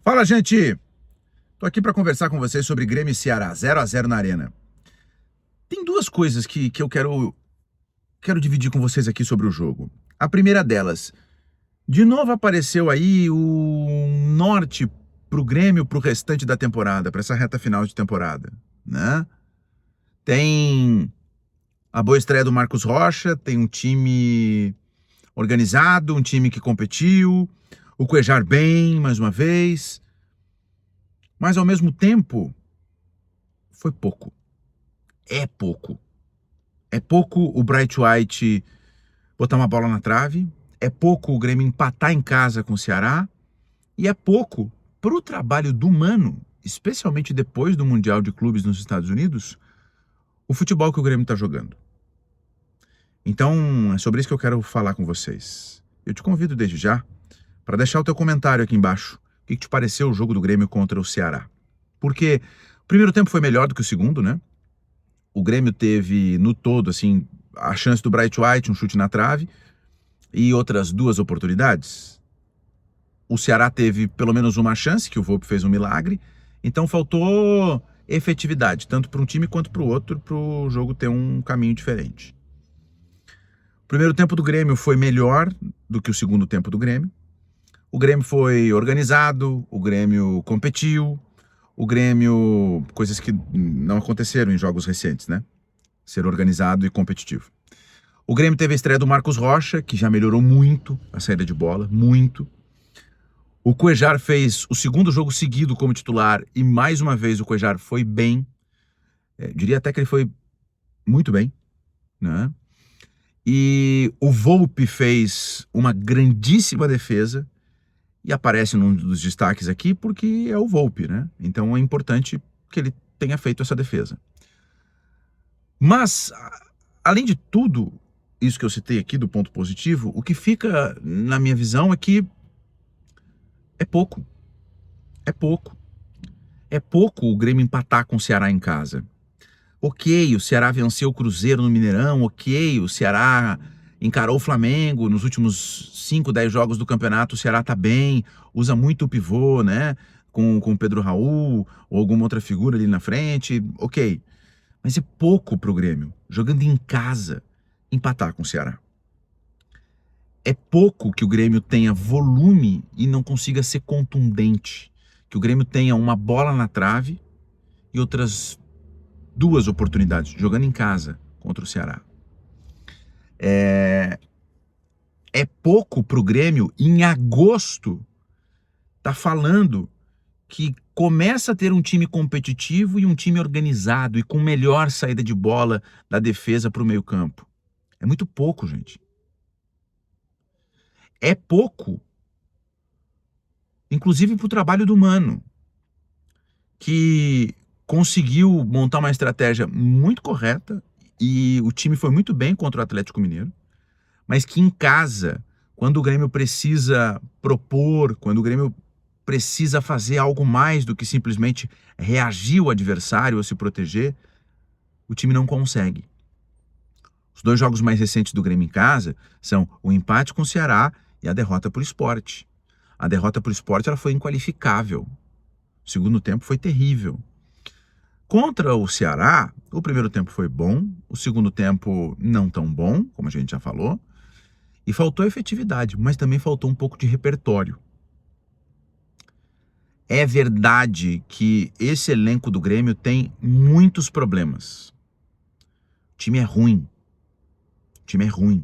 Fala, gente! Tô aqui para conversar com vocês sobre Grêmio e Ceará, 0-0 na Arena. Tem duas coisas que eu quero dividir com vocês aqui sobre o jogo. A primeira delas, de novo apareceu aí o norte pro Grêmio pro restante da temporada, para essa reta final de temporada, né? Tem a boa estreia do Marcos Rocha, tem um time organizado, um time que competiu, o Cuéllar bem, mais uma vez, mas ao mesmo tempo foi pouco. É pouco. É pouco o Bright White botar uma bola na trave, é pouco o Grêmio empatar em casa com o Ceará, e é pouco pro trabalho do Mano, especialmente depois do Mundial de Clubes nos Estados Unidos, o futebol que o Grêmio tá jogando. Então, é sobre isso que eu quero falar com vocês. Eu te convido desde já para deixar o teu comentário aqui embaixo. O que te pareceu o jogo do Grêmio contra o Ceará? Porque o primeiro tempo foi melhor do que o segundo, né? O Grêmio teve, no todo, assim, a chance do Bright White, um chute na trave, e outras duas oportunidades. O Ceará teve pelo menos uma chance, que o Volpi fez um milagre, então faltou efetividade, tanto para um time quanto para o outro, para o jogo ter um caminho diferente. O primeiro tempo do Grêmio foi melhor do que o segundo tempo do Grêmio. O Grêmio foi organizado, o Grêmio competiu, o Grêmio... coisas que não aconteceram em jogos recentes, né? Ser organizado e competitivo. O Grêmio teve a estreia do Marcos Rocha, que já melhorou muito a saída de bola, muito. O Cuéllar fez o segundo jogo seguido como titular e mais uma vez o Cuéllar foi bem. Diria até que ele foi muito bem, né? E o Volpi fez uma grandíssima defesa e aparece num dos destaques aqui porque é o Volpi, né? Então é importante que ele tenha feito essa defesa. Mas, além de tudo isso que eu citei aqui do ponto positivo, o que fica na minha visão é que é pouco. É pouco. É pouco o Grêmio empatar com o Ceará em casa. Ok, o Ceará venceu o Cruzeiro no Mineirão, ok, o Ceará encarou o Flamengo nos últimos 5, 10 jogos do campeonato, o Ceará tá bem, usa muito o pivô, né, com o Pedro Raul ou alguma outra figura ali na frente, ok. Mas é pouco pro Grêmio, jogando em casa, empatar com o Ceará. É pouco que o Grêmio tenha volume e não consiga ser contundente, que o Grêmio tenha uma bola na trave e outras duas oportunidades, jogando em casa contra o Ceará. É pouco pro Grêmio, em agosto, tá falando que começa a ter um time competitivo e um time organizado e com melhor saída de bola da defesa pro meio campo. É muito pouco, gente. É pouco, inclusive pro trabalho do Mano, que conseguiu montar uma estratégia muito correta e o time foi muito bem contra o Atlético Mineiro, mas que em casa, quando o Grêmio precisa propor, quando o Grêmio precisa fazer algo mais do que simplesmente reagir ao adversário ou se proteger, o time não consegue. Os dois jogos mais recentes do Grêmio em casa são o empate com o Ceará e a derrota para o Sport. A derrota para o Sport ela foi inqualificável. O segundo tempo foi terrível. Contra o Ceará, o primeiro tempo foi bom, o segundo tempo não tão bom, como a gente já falou, e faltou efetividade, mas também faltou um pouco de repertório. É verdade que esse elenco do Grêmio tem muitos problemas. O time é ruim. O time é ruim.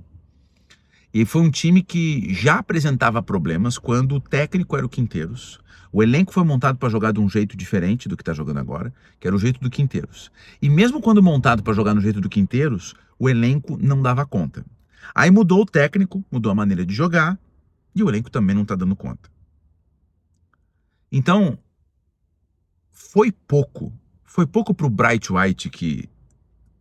E foi um time que já apresentava problemas quando o técnico era o Quinteiros. O elenco foi montado para jogar de um jeito diferente do que está jogando agora, que era o jeito do Quinteiros. E mesmo quando montado para jogar no jeito do Quinteiros, o elenco não dava conta. Aí mudou o técnico, mudou a maneira de jogar, e o elenco também não está dando conta. Então, foi pouco. Foi pouco pro Bright White, que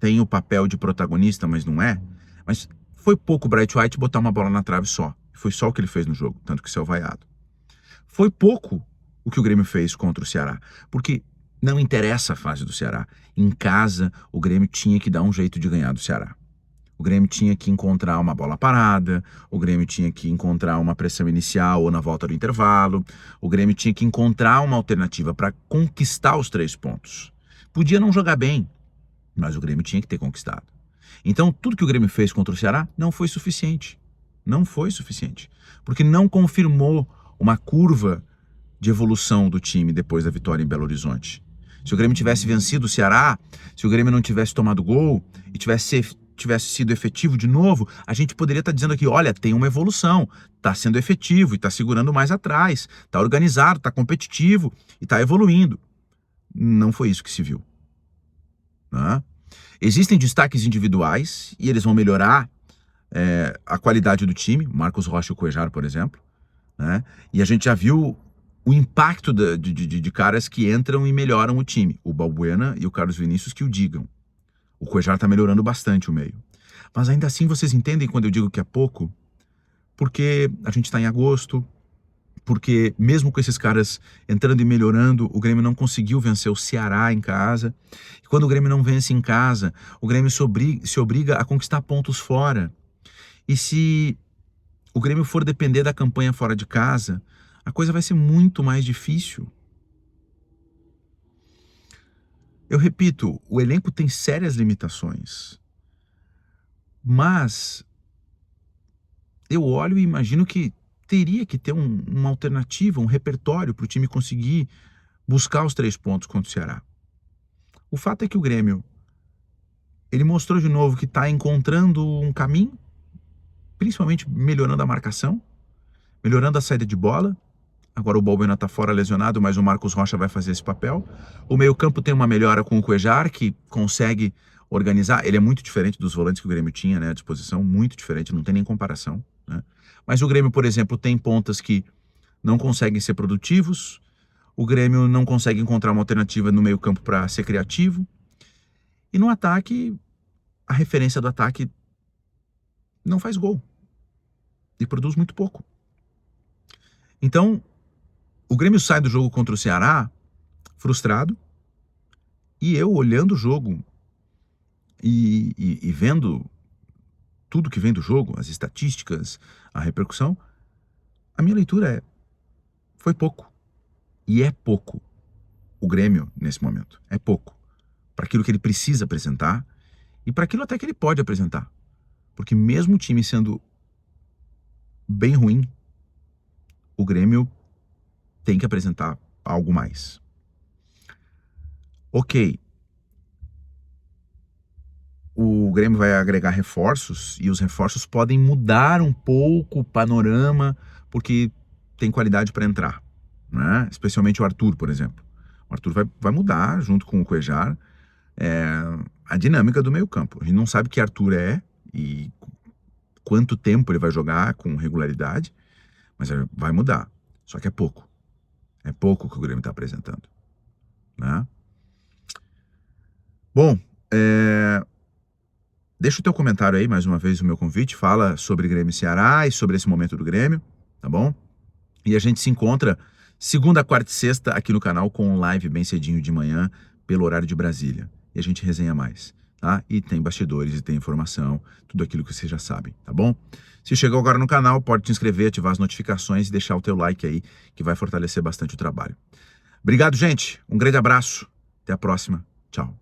tem o papel de protagonista, mas não é. Mas foi pouco o Bright White botar uma bola na trave só. Foi só o que ele fez no jogo, tanto que saiu vaiado. Foi pouco o que o Grêmio fez contra o Ceará, porque não interessa a fase do Ceará. Em casa, o Grêmio tinha que dar um jeito de ganhar do Ceará. O Grêmio tinha que encontrar uma bola parada, o Grêmio tinha que encontrar uma pressão inicial ou na volta do intervalo, o Grêmio tinha que encontrar uma alternativa para conquistar os 3 pontos. Podia não jogar bem, mas o Grêmio tinha que ter conquistado. Então, tudo que o Grêmio fez contra o Ceará não foi suficiente. Não foi suficiente. Porque não confirmou uma curva de evolução do time depois da vitória em Belo Horizonte. Se o Grêmio tivesse vencido o Ceará, se o Grêmio não tivesse tomado gol e tivesse sido efetivo de novo, a gente poderia estar dizendo aqui, olha, tem uma evolução, está sendo efetivo e está segurando mais atrás, está organizado, está competitivo e está evoluindo. Não foi isso que se viu. Né? Existem destaques individuais e eles vão melhorar a qualidade do time, Marcos Rocha e o Cuejar, por exemplo, né? E a gente já viu o impacto de caras que entram e melhoram o time, o Balbuena e o Carlos Vinícius que o digam. O Cuejar está melhorando bastante o meio. Mas ainda assim vocês entendem quando eu digo que é pouco? Porque a gente está em agosto, porque mesmo com esses caras entrando e melhorando, o Grêmio não conseguiu vencer o Ceará em casa. E quando o Grêmio não vence em casa, o Grêmio se obriga a conquistar pontos fora. E se o Grêmio for depender da campanha fora de casa, a coisa vai ser muito mais difícil. Eu repito, o elenco tem sérias limitações. Mas eu olho e imagino que teria que ter uma alternativa, um repertório para o time conseguir buscar os 3 pontos contra o Ceará. O fato é que o Grêmio, ele mostrou de novo que está encontrando um caminho, principalmente melhorando a marcação, melhorando a saída de bola. Agora o Balbuena está fora lesionado, mas o Marcos Rocha vai fazer esse papel. O meio-campo tem uma melhora com o Cuejar, que consegue organizar. Ele é muito diferente dos volantes que o Grêmio tinha, né, à disposição, muito diferente, não tem nem comparação, né? Mas o Grêmio, por exemplo, tem pontas que não conseguem ser produtivos. O Grêmio não consegue encontrar uma alternativa no meio-campo para ser criativo. E no ataque, a referência do ataque não faz gol e produz muito pouco. Então, o Grêmio sai do jogo contra o Ceará frustrado e eu olhando o jogo e vendo tudo que vem do jogo, as estatísticas, a repercussão, a minha leitura foi pouco. E é pouco o Grêmio nesse momento. É pouco para aquilo que ele precisa apresentar e para aquilo até que ele pode apresentar. Porque mesmo o time sendo bem ruim, o Grêmio tem que apresentar algo mais. Ok. O Grêmio vai agregar reforços e os reforços podem mudar um pouco o panorama porque tem qualidade para entrar, né? Especialmente o Arthur, por exemplo. O Arthur vai mudar, junto com o Cuejar, a dinâmica do meio-campo. A gente não sabe que Arthur é e quanto tempo ele vai jogar com regularidade, mas vai mudar. Só que é pouco. É pouco que o Grêmio está apresentando, né? Bom, deixa o teu comentário aí, mais uma vez o meu convite, fala sobre Grêmio e Ceará e sobre esse momento do Grêmio, tá bom? E a gente se encontra segunda, quarta e sexta aqui no canal com live bem cedinho de manhã, pelo horário de Brasília. E a gente resenha mais, tá? E tem bastidores, e tem informação, tudo aquilo que vocês já sabem, tá bom? Se chegou agora no canal, pode te inscrever, ativar as notificações e deixar o teu like aí, que vai fortalecer bastante o trabalho. Obrigado, gente. Um grande abraço. Até a próxima. Tchau.